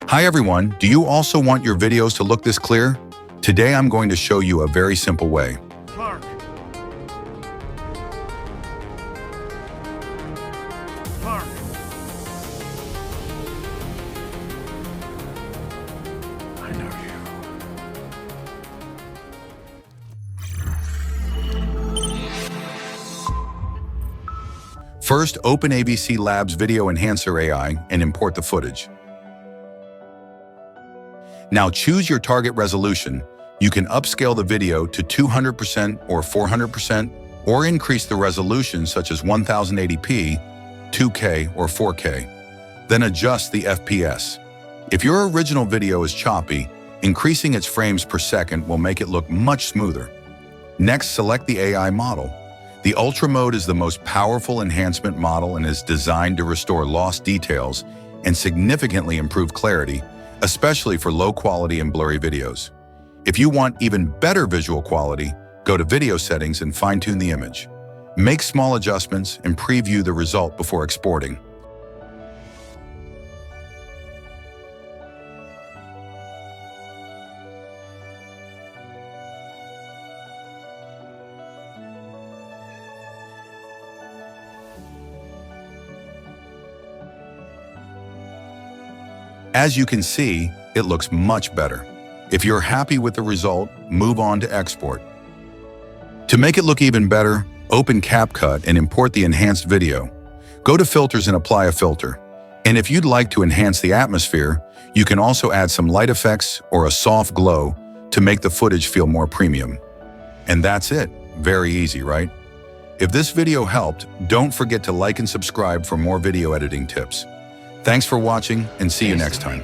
Hi everyone, do you also want your videos to look this clear? Today I'm going to show you a very simple way. Clark. Clark. I know you. First, open AVCLabs Video Enhancer AI and import the footage. Now choose your target resolution. You can upscale the video to 200% or 400%, or increase the resolution such as 1080p, 2K, or 4K. Then adjust the FPS. If your original video is choppy, increasing its frames per second will make it look much smoother. Next, select the AI model. The Ultra mode is the most powerful enhancement model and is designed to restore lost details and significantly improve clarity, especially for low quality and blurry videos. If you want even better visual quality, go to Video Settings and fine-tune the image. Make small adjustments and preview the result before exporting. As you can see, it looks much better. If you're happy with the result, move on to export. To make it look even better, open CapCut and import the enhanced video. Go to Filters and apply a filter. And if you'd like to enhance the atmosphere, you can also add some light effects or a soft glow to make the footage feel more premium. And that's it. Very easy, right? If this video helped, don't forget to like and subscribe for more video editing tips. Thanks for watching and see you next time.